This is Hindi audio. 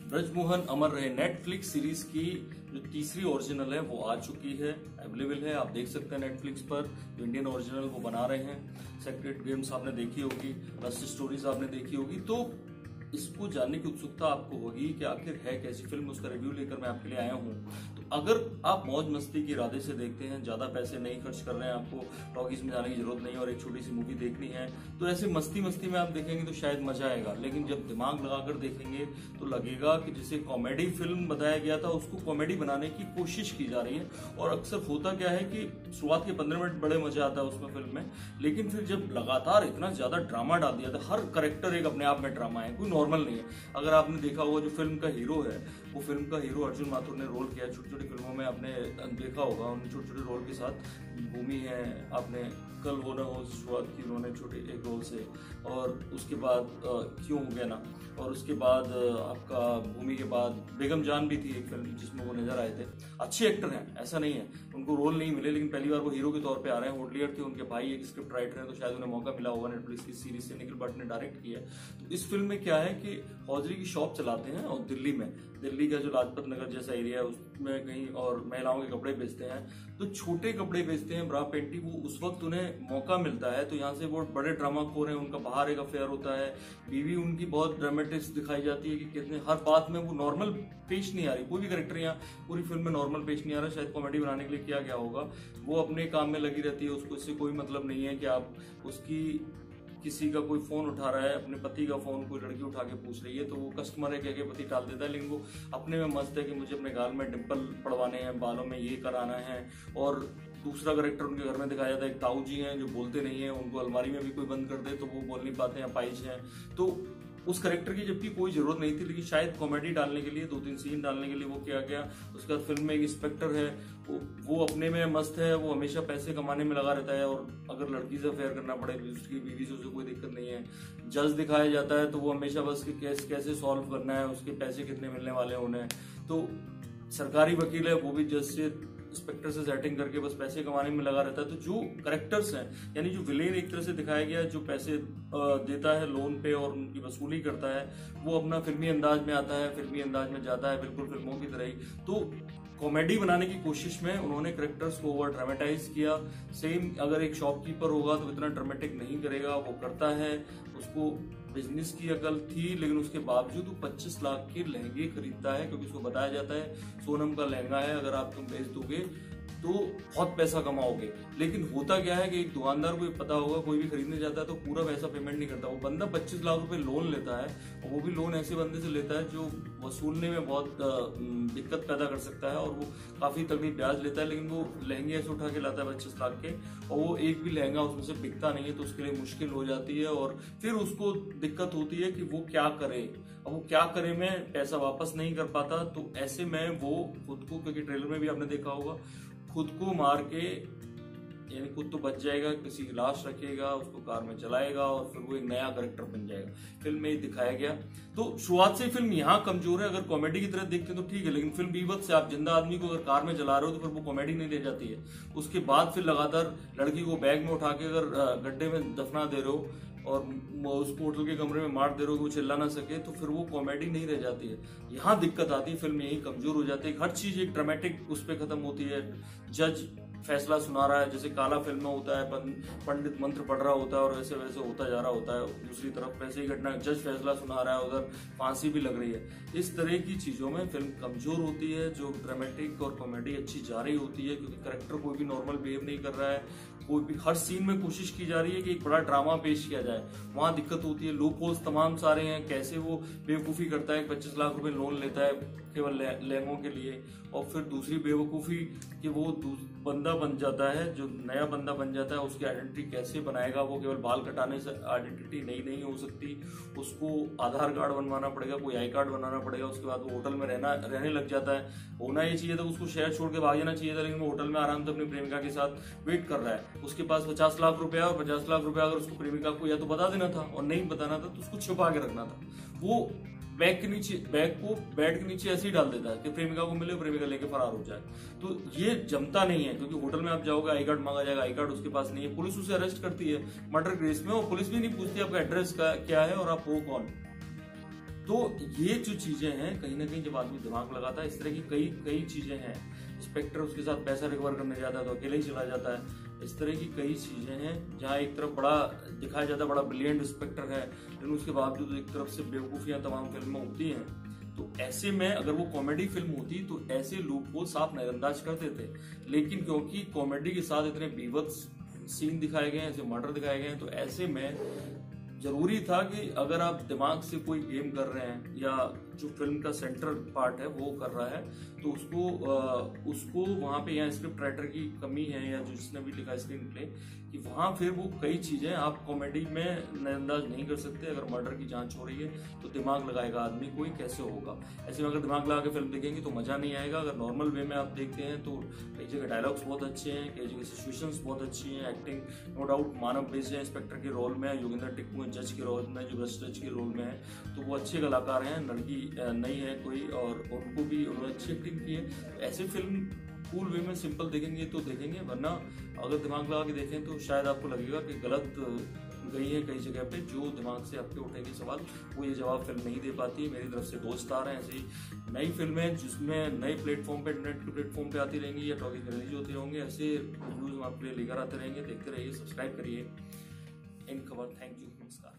ब्रजमोहन अमर रहे नेटफ्लिक्स सीरीज की जो तीसरी ओरिजिनल है वो आ चुकी है, अवेलेबल है, आप देख सकते हैं नेटफ्लिक्स पर। जो इंडियन ओरिजिनल वो बना रहे हैं। सेक्रेट गेम्स आपने देखी होगी, लस्ट स्टोरीज आपने देखी होगी, तो इसको जानने की उत्सुकता आपको होगी कि आखिर है कैसी फिल्म, उसका रिव्यू लेकर मैं आपके लिए आया हूँ। तो अगर आप मौज मस्ती के इरादे से देखते हैं, ज्यादा पैसे नहीं खर्च कर रहे हैं, आपको टॉकीज में जाने की जरूरत नहीं और एक छोटी सी मूवी देखनी है, तो ऐसे मस्ती मस्ती में आप देखेंगे तो शायद मजा आएगा। लेकिन जब दिमाग लगाकर देखेंगे तो लगेगा कि जिसे कॉमेडी फिल्म बताया गया था उसको कॉमेडी बनाने की कोशिश की जा रही है। और अक्सर होता क्या है कि शुरुआत के 15 मिनट बड़े मजा आता है उसमें फिल्म में, लेकिन फिर जब लगातार इतना ज्यादा ड्रामा डाल दिया था, हर करेक्टर एक अपने आप में ड्रामा है, कोई नॉर्मल नहीं है। अगर आपने देखा होगा जो फिल्म का हीरो है, वो फिल्म का हीरो अर्जुन माथुर ने रोल किया, छोटी छोटी फिल्मों में आपने देखा होगा, उन छोटे छोटे रोल के साथ। भूमि है, आपने कल हो ना हो शुरुआत की उन्होंने छोटे एक रोल से, और उसके बाद क्यों हो गया ना, और उसके बाद आपका भूमि के बाद बेगम जान भी थी एक फिल्म जिसमें वो नजर आए थे। अच्छे एक्टर हैं, ऐसा नहीं है उनको रोल नहीं मिले, लेकिन पहली बार वो हीरो के तौर पे आ रहे हैं। होटलियर थे, उनके भाई एक स्क्रिप्ट राइटर हैं, तो शायद उन्हें मौका मिला होगा नेटफ्लिक्स की सीरीज से। निखिल भट्ट ने डायरेक्ट किया है। तो इस फिल्म में क्या है कि हौजरी की शॉप चलाते हैं और दिल्ली का जो लाजपत नगर जैसा एरिया है उसमें कहीं, और महिलाओं के कपड़े बेचते हैं, तो छोटे कपड़े बेचते हैं, ब्रा पेंटी। वो उस वक्त उन्हें मौका मिलता है तो यहाँ से वो बड़े ड्रामा खोर हैं, उनका बाहर एक अफेयर होता है, बीवी उनकी बहुत ड्रामेटिक दिखाई जाती है कि कितने हर बात में वो नॉर्मल पेश नहीं आ रही। कोई भी कैरेक्टर यहाँ पूरी फिल्म में नॉर्मल पेश नहीं आ रहा, शायद कॉमेडी बनाने के लिए किया गया होगा। वो अपने काम में लगी रहती है, उसको इससे कोई मतलब नहीं है कि आप उसकी किसी का कोई फोन उठा रहा है, अपने पति का फोन कोई लड़की उठा के पूछ रही है, तो वो कस्टमर है कह के पति टाल देता है, लेकिन वो अपने में मस्त है कि मुझे अपने गाल में डिम्पल पड़वाने हैं, बालों में ये कराना है। और दूसरा कैरेक्टर उनके घर में दिखाया जाता है, एक ताऊ जी हैं जो बोलते नहीं है, उनको अलमारी में भी कोई बंद कर दे तो वो बोल नहीं पाते हैं, अपाहिज हैं। तो उस कैरेक्टर की जबकि कोई जरूरत नहीं थी, लेकिन शायद कॉमेडी डालने के लिए, 2-3 सीन डालने के लिए वो किया गया। उसके बाद फिल्म में एक इंस्पेक्टर है, वो अपने में मस्त है, वो हमेशा पैसे कमाने में लगा रहता है, और अगर लड़की से अफेयर करना पड़े उसकी बीवी से, उसे कोई दिक्कत नहीं है। जज दिखाया जाता है तो वो हमेशा बस कि केस कैसे सॉल्व करना है, उसके पैसे कितने मिलने वाले हैं उन्हें। तो सरकारी वकील है, वो भी जज से इंस्पेक्टर से सेटिंग करके बस पैसे कमाने में लगा रहता है। तो जो करेक्टर्स हैं, यानी जो विलेन एक तरह से दिखाया गया, जो पैसे देता है लोन पे और उनकी वसूली करता है, वो अपना फिल्मी अंदाज में आता है, फिल्मी अंदाज में जाता है, बिल्कुल फिल्मों की तरह ही। तो कॉमेडी बनाने की कोशिश में उन्होंने करेक्टर्स को ओवर ड्रामेटाइज किया। सेम अगर एक शॉपकीपर होगा तो इतना ड्रामेटिक नहीं करेगा, वो करता है। उसको बिजनेस की अकल थी, लेकिन उसके बावजूद वो 25 लाख के लहंगे खरीदता है, क्योंकि उसको बताया जाता है सोनम का लहंगा है, अगर आप तुम बेच दोगे तो बहुत पैसा कमाओगे। लेकिन होता क्या है कि एक दुकानदार को पता होगा, कोई भी खरीदने जाता है तो पूरा पैसा पेमेंट नहीं करता। वो बंदा 25 लाख रुपए लोन लेता है, और वो भी लोन ऐसे बंदे से लेता है जो वसूलने में बहुत दिक्कत पैदा कर सकता है, और वो काफी तगड़ी ब्याज लेता है। लेकिन वो लहंगे ऐसे उठा के लाता है 25 लाख के, और वो एक भी लहंगा उसमें से बिकता नहीं है, तो उसके लिए मुश्किल हो जाती है। और फिर उसको दिक्कत होती है कि वो क्या करे। अब वो क्या करे, में पैसा वापस नहीं कर पाता, तो ऐसे में वो खुद को, क्योंकि ट्रेलर में भी आपने देखा होगा, खुद को मार के, यानी खुद तो बच जाएगा, किसी की लाश रखेगा, उसको कार में चलाएगा, और फिर वो एक नया कैरेक्टर बन जाएगा। फिल्म में ही दिखाया गया। तो शुरुआत से फिल्म यहाँ कमजोर है। अगर कॉमेडी की तरह देखते हैं तो ठीक है, लेकिन फिल्म बीभत्स से, आप जिंदा आदमी को अगर कार में चला रहे हो तो फिर वो कॉमेडी नहीं ले जाती है। उसके बाद फिर लगातार लड़की को बैग में उठा के अगर गड्ढे में दफना दे रहे हो और उसको होटल के कमरे में मार दे रहे हो कि वो चिल्ला ना सके, तो फिर वो कॉमेडी नहीं रह जाती है। यहाँ दिक्कत आती है, फिल्म यही कमजोर हो जाती है। हर चीज एक ड्रामेटिक उस पर खत्म होती है। जज फैसला सुना रहा है, जैसे काला फिल्म में होता है, पंडित मंत्र पढ़ रहा होता है और वैसे वैसे होता जा रहा होता है। दूसरी तरफ वैसे ही घटना, जज फैसला सुना रहा है, उधर फांसी भी लग रही है। इस तरह की चीजों में फिल्म कमजोर होती है। जो ड्रामेटिक और कॉमेडी अच्छी जा रही होती है, क्योंकि करेक्टर कोई भी नॉर्मल बिहेव नहीं कर रहा है, कोई भी हर सीन में कोशिश की जा रही है कि एक बड़ा ड्रामा पेश किया जाए, वहां दिक्कत होती है। लूप होल्स तमाम सारे हैं, कैसे वो बेवकूफी करता है, 25 लाख रुपए लोन लेता है केवल लहंगों के लिए, और फिर दूसरी बेवकूफी कि वो बंदा बन जाता है, जो नया बंदा बन जाता है, उसकी आइडेंटिटी कैसे बनाएगा। वो केवल बाल कटाने से आइडेंटिटी नहीं हो सकती, उसको आधार कार्ड बनवाना पड़ेगा, कोई आई कार्ड बनाना पड़ेगा। उसके बाद वो होटल में रहने लग जाता है। होना ये चाहिए था, उसको शहर छोड़ के भाग जाना चाहिए था, लेकिन वो होटल में आराम से अपनी प्रेमिका के साथ वेट कर रहा है। उसके पास 50 लाख रुपया, और 50 लाख रुपया अगर उसको प्रेमिका को या तो बता देना था, और नहीं बताना था तो उसको छुपा के रखना था। वो बैग को बेड के नीचे ऐसे ही डाल देता है कि प्रेमिका को मिले, प्रेमिका लेके फरार हो जाए। तो ये जमता नहीं है, क्योंकि होटल में आप जाओगे, आई कार्ड मांगा जाएगा, आई कार्ड उसके पास नहीं है, पुलिस उसे अरेस्ट करती है मर्डर केस में, और पुलिस भी नहीं पूछती आपका एड्रेस क्या है और आप हो कौन। तो ये जो चीजें हैं, कहीं ना कहीं जब आदमी दिमाग लगाता है, इस तरह की कई चीजें हैं। इंस्पेक्टर उसके साथ पैसा रिकवर करने जाता है तो अकेले ही चला जाता है। इस तरह की कई चीजें हैं जहाँ एक तरफ बड़ा दिखाया जाता है, बड़ा ब्रिलियंट इंस्पेक्टर है, लेकिन उसके बावजूद एक तरफ से बेवकूफियां तमाम फिल्म में होती हैं। तो ऐसे में अगर वो कॉमेडी फिल्म होती तो ऐसे लूप होल्स आप नजरअंदाज कर देते, लेकिन क्योंकि कॉमेडी के साथ इतने बीभत्स सीन दिखाए गए हैं, ऐसे मर्डर दिखाए गए हैं, तो ऐसे में जरूरी था कि अगर आप दिमाग से कोई गेम कर रहे हैं या जो फिल्म का सेंट्रल पार्ट है वो कर रहा है, तो उसको वहां पे, या स्क्रिप्ट राइटर की कमी है या जो जिसने भी लिखा स्क्रीन प्ले, कि वहां फिर वो कई चीजें आप कॉमेडी में नजरअंदाज नहीं कर सकते। अगर मर्डर की जांच हो रही है तो दिमाग लगाएगा आदमी, कोई कैसे होगा। ऐसे में अगर दिमाग लगा के फिल्म देखेंगे तो मजा नहीं आएगा। अगर नॉर्मल वे में आप देखते हैं तो कई जगह डायलॉग्स बहुत अच्छे हैं, कई जगह सिचुएशंस बहुत अच्छी हैं, एक्टिंग नो डाउट मानव बेस है इंस्पेक्टर के रोल में, योगेंद्र टिक्कू जज के रोल में, जो जज के रोल में है, तो वो अच्छे कलाकार हैं, लड़की नहीं है कोई, और उनको भी उन्होंने अच्छी एक्टिंग की है। ऐसी फिल्म कूल वे में सिंपल देखेंगे तो देखेंगे, वरना अगर दिमाग लगा के देखें तो शायद आपको लगेगा कि गलत गई है कई जगह पे। जो दिमाग से आपके उठेंगे सवाल, वो ये जवाब फिल्म नहीं दे पाती। मेरी तरफ से 2 स्टार हैं। ऐसी नई फिल्में जिसमें नए प्लेटफॉर्म पे, इंटरनेट के प्लेटफॉर्म पे आती रहेंगी या टॉकिंग रिलीज होती रहेंगे, ऐसे रिव्यूज हम आपके लिए लेकर आते रहेंगे। देखते रहिए, सब्सक्राइब करिए इन खबर। थैंक यू, नमस्कार।